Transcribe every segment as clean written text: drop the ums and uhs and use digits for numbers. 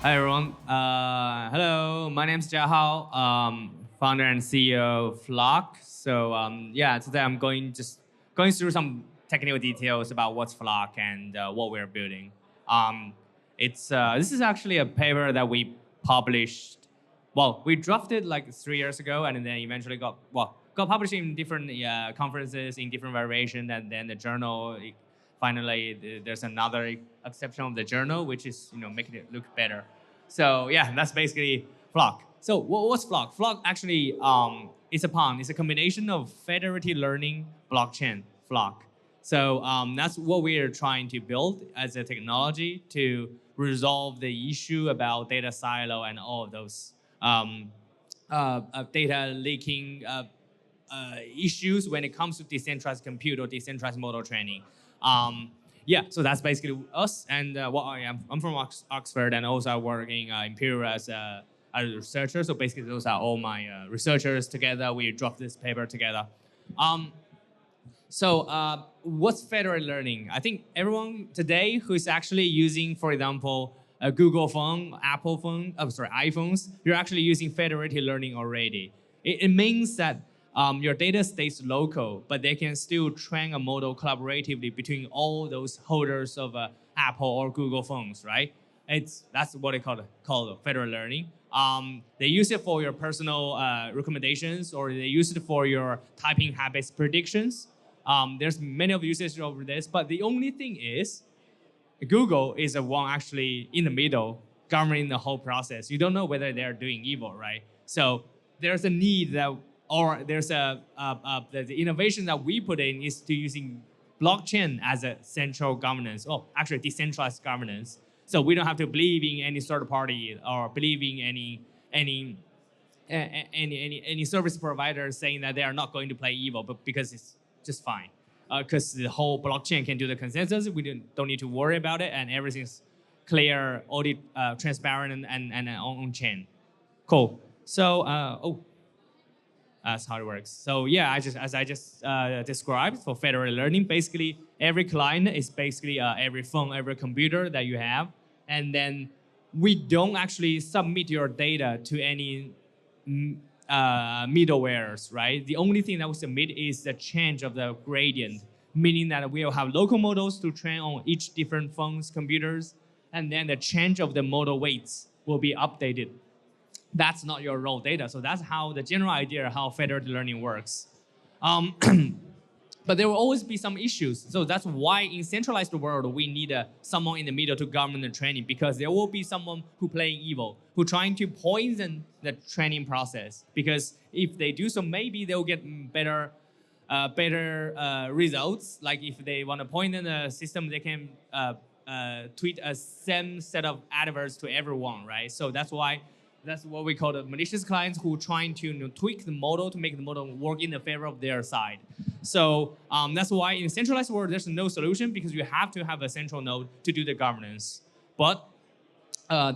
Hi everyone. Hello, my name is Jiahao, founder and CEO of Flock. So yeah, today I'm going through some technical details about what's Flock and what we're building. Um, this is actually a paper that we published. Well, we drafted like 3 years ago, and then eventually got published in different conferences in different variations, and then the journal. Finally, there's another exception of the journal, which is making it look better. So yeah, that's basically Flock. So what's Flock? Flock actually is a pun. It's a combination of federated learning blockchain, Flock. So that's what we are trying to build as a technology to resolve the issue about data silo and all of those data leaking issues when it comes to decentralized compute or decentralized model training. Yeah, so that's basically us. And what I am, I'm from Oxford, and also I work in Imperial as a researcher. So basically, those are all my researchers together. We dropped this paper together. So what's federated learning? I think everyone today who is actually using, for example, a Google phone, Apple phone, iPhones, you're actually using federated learning already. It means that your data stays local, but they can still train a model collaboratively between all those holders of Apple or Google phones, right? That's what they call federated learning. They use it for your personal recommendations, or they use it for your typing habits predictions. There's many of uses over this, but the only thing is, Google is the one actually in the middle governing the whole process. You don't know whether they're doing evil, right? So there's a need that, or there's the innovation that we put in is to using blockchain as a central governance, actually decentralized governance. So we don't have to believe in any third party or believe in any service provider saying that they are not going to play evil, but because it's just fine. Because the whole blockchain can do the consensus, we don't need to worry about it, and everything's clear, audit, transparent, and on chain. Cool. So, that's how it works. So yeah, as I just described for federated learning, basically every client is basically every phone, every computer that you have, and then we don't actually submit your data to any middlewares, right? The only thing that we submit is the change of the gradient, meaning that we'll have local models to train on each different phones, computers, and then the change of the model weights will be updated. That's not your raw data. So that's how the general idea how federated learning works. But there will always be some issues. So that's why in centralized world, we need someone in the middle to govern the training, because there will be someone who playing evil, who trying to poison the training process. Because if they do so, maybe they'll get better results. Like if they want to poison the system, they can tweet a same set of adverts to everyone, right? So that's what we call the malicious clients, who trying to tweak the model to make the model work in the favor of their side. So that's why in centralized world, there's no solution, because you have to have a central node to do the governance. But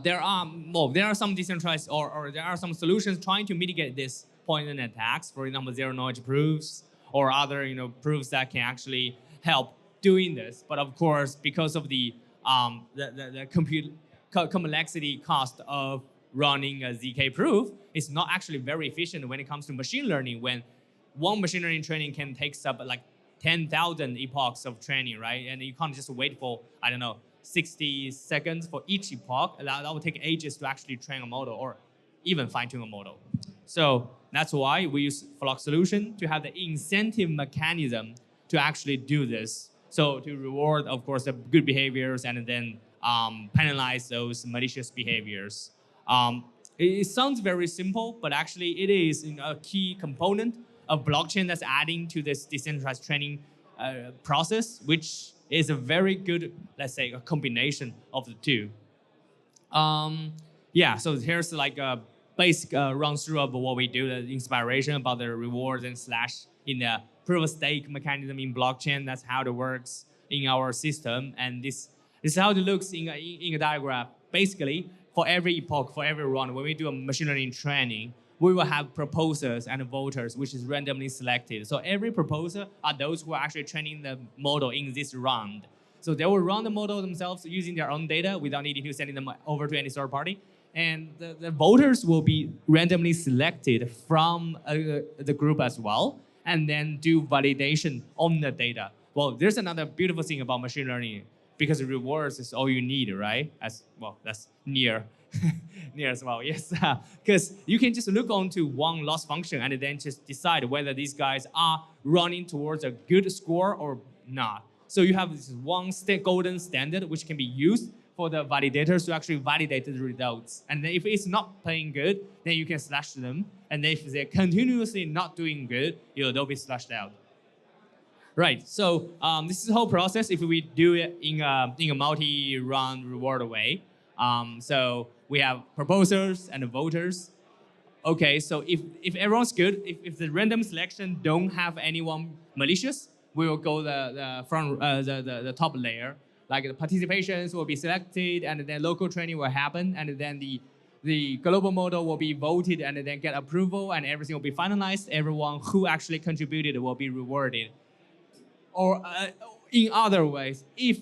there are some decentralized or there are some solutions trying to mitigate this poison attacks. For example, zero knowledge proofs or other proofs that can actually help doing this. But of course, because of the compute complexity cost of running a ZK proof, it's not actually very efficient when it comes to machine learning, when one machine learning training can take up like 10,000 epochs of training, right? And you can't just wait for, 60 seconds for each epoch. That would take ages to actually train a model or even fine-tune a model. So that's why we use Flock solution to have the incentive mechanism to actually do this. So to reward, of course, the good behaviors and then penalize those malicious behaviors. It sounds very simple, but actually it is a key component of blockchain that's adding to this decentralized training process, which is a very good, let's say, a combination of the two. Yeah, so here's like a basic run through of what we do, the inspiration about the rewards and slash in the proof of stake mechanism in blockchain. That's how it works in our system. And this is how it looks in a diagram. Basically, for every epoch, for every run, when we do a machine learning training, we will have proposers and voters, which is randomly selected. So every proposer are those who are actually training the model in this round. So they will run the model themselves using their own data without needing to send them over to any third party. And the voters will be randomly selected from the group as well, and then do validation on the data. Well, there's another beautiful thing about machine learning, because rewards is all you need, right? As well, that's near as well, yes. Because you can just look onto one loss function and then just decide whether these guys are running towards a good score or not. So you have this one golden standard which can be used for the validators to actually validate the results. And then if it's not playing good, then you can slash them. And then if they're continuously not doing good, they'll be slashed out. Right, so this is the whole process if we do it in a multi-round reward way. So we have proposers and voters. Okay, so if everyone's good, if the random selection don't have anyone malicious, we will go the top layer. Like the participations will be selected, and then local training will happen, and then the global model will be voted and then get approval, and everything will be finalized. Everyone who actually contributed will be rewarded. Or in other ways, if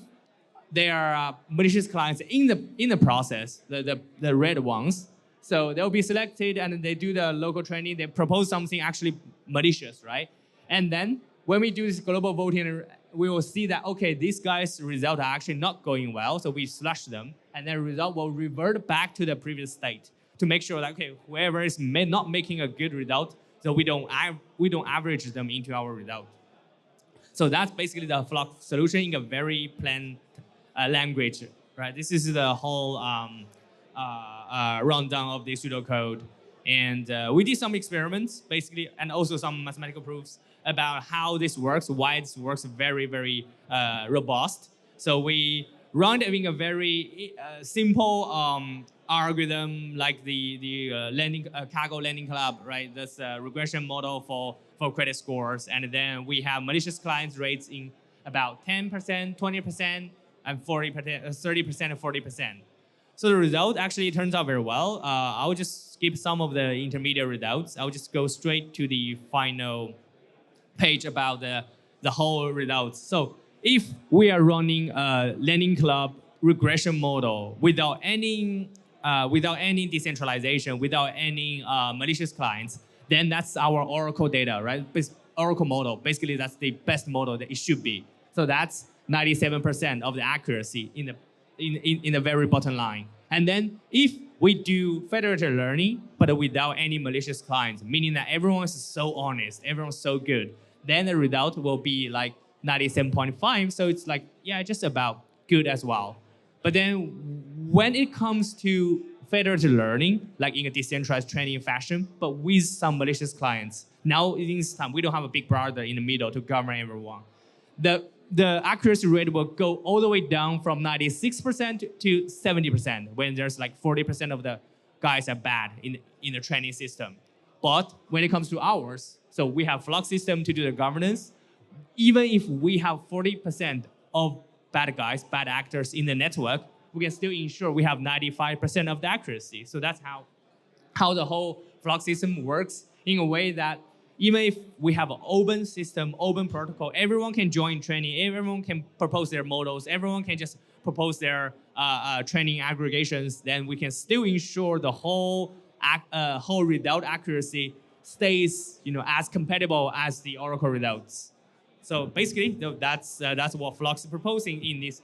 there are malicious clients in the process, the red ones, so they'll be selected and they do the local training. They propose something actually malicious, right? And then when we do this global voting, we will see that, okay, these guys' results are actually not going well, so we slash them, and then the result will revert back to the previous state to make sure that, okay, whoever is not making a good result, so we don't average them into our result. So that's basically the Flock solution in a very plain language, right? This is the whole rundown of the pseudocode. And we did some experiments, basically, and also some mathematical proofs about how this works, why this works very, very robust. So we run it in a very simple algorithm, like the cargo lending club, right? That's a regression model for credit scores. And then we have malicious clients rates in about 10%, 20%, and 40%, 30% and 40%. So the result actually turns out very well. I will just skip some of the intermediate results. I'll just go straight to the final page about the whole results. So if we are running a lending club regression model without any decentralization, without any malicious clients, then that's our Oracle data, right? Oracle model. Basically, that's the best model that it should be. So that's 97% of the accuracy in the very bottom line. And then if we do federated learning, but without any malicious clients, meaning that everyone is so honest, everyone's so good, then the result will be like 97.5. So it's like, yeah, just about good as well. But then when it comes to federated learning, like in a decentralized training fashion, but with some malicious clients, now in this time, we don't have a big brother in the middle to govern everyone. The accuracy rate will go all the way down from 96% to 70% when there's like 40% of the guys are bad in the training system. But when it comes to ours, so we have Flock system to do the governance. Even if we have 40% of bad guys, bad actors in the network, we can still ensure we have 95% of the accuracy. So that's how the whole Flock system works in a way that even if we have an open system, open protocol, everyone can join training, everyone can propose their models, everyone can just propose their training aggregations, then we can still ensure the whole result accuracy stays as compatible as the Oracle results. So basically, that's what Flock is proposing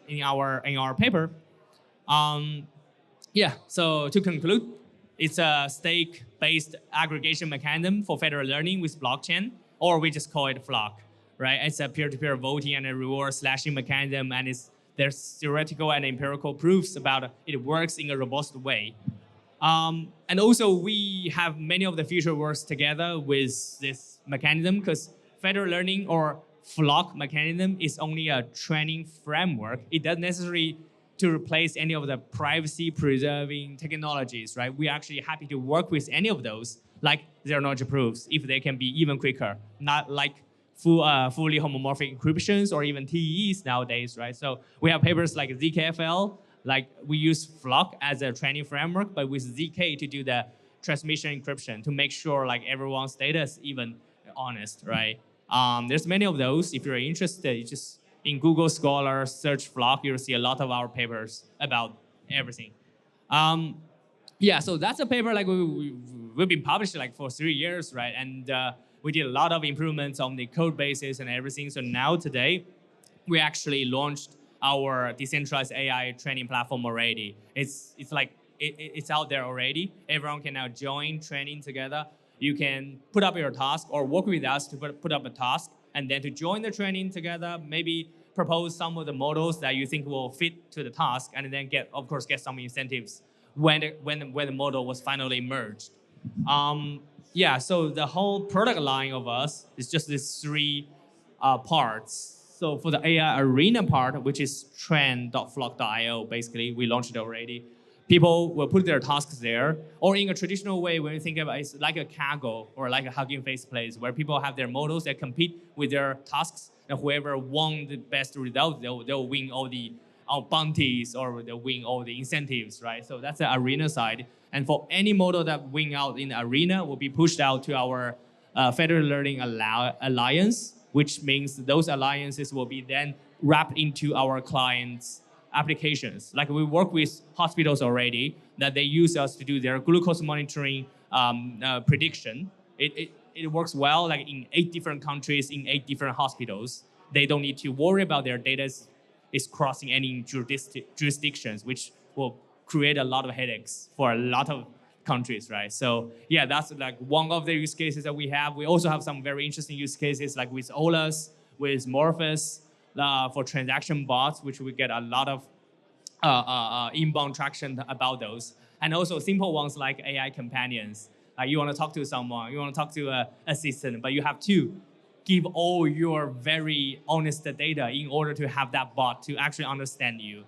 in our paper. Yeah, so to conclude, it's a stake-based aggregation mechanism for federated learning with blockchain, or we just call it Flock, right? It's a peer-to-peer voting and a reward slashing mechanism, and there's theoretical and empirical proofs about it works in a robust way. And also, we have many of the future works together with this mechanism, because federated learning or Flock mechanism is only a training framework. It doesn't necessarily to replace any of the privacy-preserving technologies, right? We're actually happy to work with any of those, like zero-knowledge proofs, if they can be even quicker, not like fully homomorphic encryptions or even TEEs nowadays, right? So we have papers like ZKFL, like we use Flock as a training framework, but with ZK to do the transmission encryption to make sure like everyone's data is even honest, right? There's many of those. If you're interested, you just in Google Scholar search Flock, you'll see a lot of our papers about everything. Yeah, so that's a paper like we've been published like for 3 years, right? And we did a lot of improvements on the code bases and everything. So now today, we actually launched our decentralized AI training platform already. It's out there already. Everyone can now join training together. You can put up your task or work with us to put up a task, and then to join the training together, maybe propose some of the models that you think will fit to the task, and then get some incentives when the model was finally merged. Yeah, so the whole product line of us is just these three parts. So for the AI arena part, which is trend.flock.io, basically, we launched it already. People will put their tasks there, or in a traditional way, when you think about it, it's like a Kaggle or like a Hugging Face place, where people have their models that compete with their tasks, and whoever won the best results, they'll win all the bounties, or they'll win all the incentives, right? So that's the arena side. And for any model that win out in the arena, will be pushed out to our Federated Learning Alliance, which means those alliances will be then wrapped into our clients' applications. Like we work with hospitals already that they use us to do their glucose monitoring prediction. It works well, like in 8 different countries, in 8 different hospitals. They don't need to worry about their data is crossing any jurisdictions, which will create a lot of headaches for a lot of countries, right? So yeah, that's like one of the use cases that we have. We also have some very interesting use cases like with Olas, with Morpheus, for transaction bots, which we get a lot of inbound traction about those. And also simple ones like AI companions. You want to talk to someone, you want to talk to an assistant, but you have to give all your very honest data in order to have that bot to actually understand you.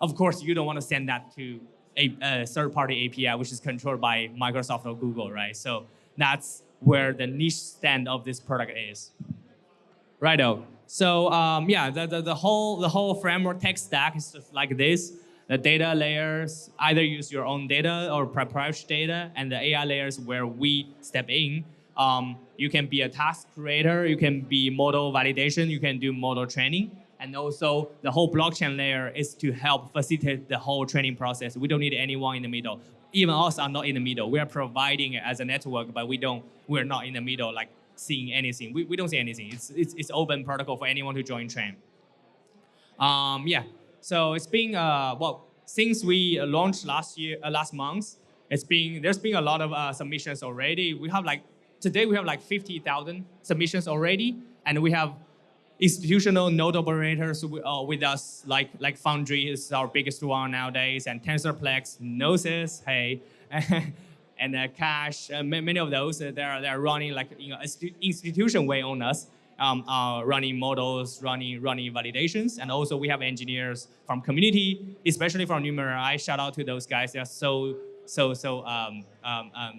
Of course, you don't want to send that to a third-party API, which is controlled by Microsoft or Google, right? So that's where the niche stand of this product is. Righto. So yeah, the whole framework tech stack is just like this. The data layers either use your own data or proprietary data, and the AI layers where we step in. You can be a task creator, you can be model validation, you can do model training. And also the whole blockchain layer is to help facilitate the whole training process. We don't need anyone in the middle. Even us are not in the middle. We are providing it as a network, but we're not in the middle, like seeing anything. We don't see anything. It's open protocol for anyone to join train. Yeah, so it's been, well, since we launched last month, there's been a lot of submissions already. Today we have like 50,000 submissions already, and we have institutional node operators with us, like Foundry is our biggest one nowadays, and TensorPlex, Gnosis, hey, and Cash, many of those, they're running like institution way on us, running models, running validations, and also we have engineers from community, especially from Nevermined. Shout out to those guys. They're so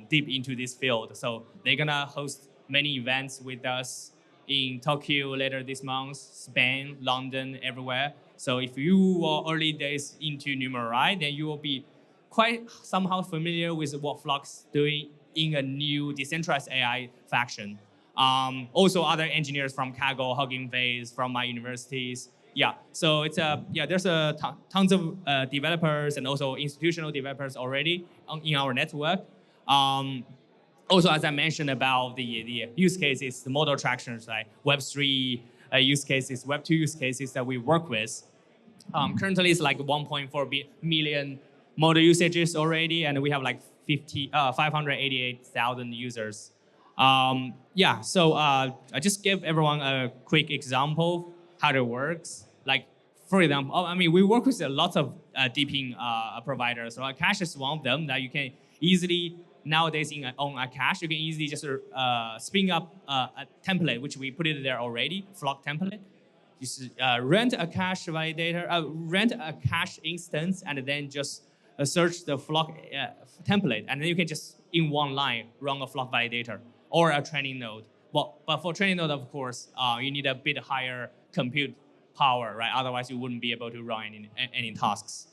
deep into this field. So they're gonna host many events with us in Tokyo later this month, Spain, London, everywhere. So if you are early days into Nevermined, then you will be quite somehow familiar with what Flock's doing in a new decentralized AI faction. Also other engineers from Kaggle, Hugging Face, from my universities. Yeah, so it's there's tons of developers and also institutional developers already in our network. Also, as I mentioned about the use cases, the model tractions, like Web3 use cases, Web2 use cases that we work with. Currently, it's like 1.4 million model usages already, and we have like 588,000 users. Yeah, so I just give everyone a quick example how it works. Like, for example, I mean, we work with a lot of deeping providers. So Cache is one of them that you can easily, nowadays on a cache, you can easily just spin up a template, which we put it there already, Flock template. Just rent a cache validator, rent a cache instance, and then just search the Flock template, and then you can just in one line run a Flock validator or a training node. But for training node, of course, you need a bit higher compute power, right? Otherwise, you wouldn't be able to run any tasks.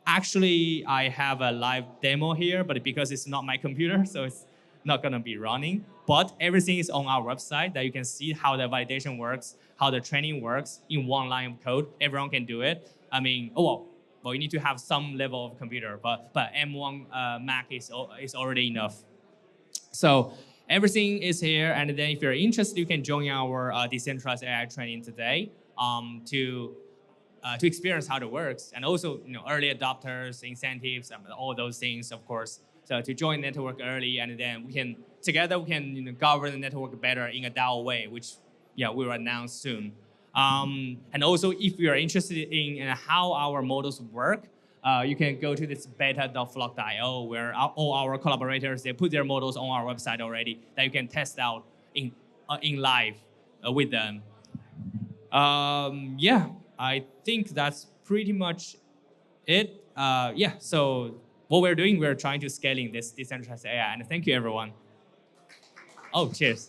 Actually, I have a live demo here, but because it's not my computer, so it's not gonna be running. But everything is on our website that you can see how the validation works, how the training works in one line of code. Everyone can do it. I mean, well, you need to have some level of computer, but M1 Mac is already enough. So everything is here, and then if you're interested, you can join our decentralized AI training today to experience how it works, and also early adopters, incentives, all those things, of course. So to join network early, and then we can govern the network better in a DAO way, which we will announce soon. And also, if you are interested in how our models work, you can go to this beta.flock.io where all our collaborators, they put their models on our website already that you can test out in live with them. Yeah, I think that's pretty much it. So what we're doing, we're trying to scaling this decentralized AI. And thank you, everyone. Oh, cheers.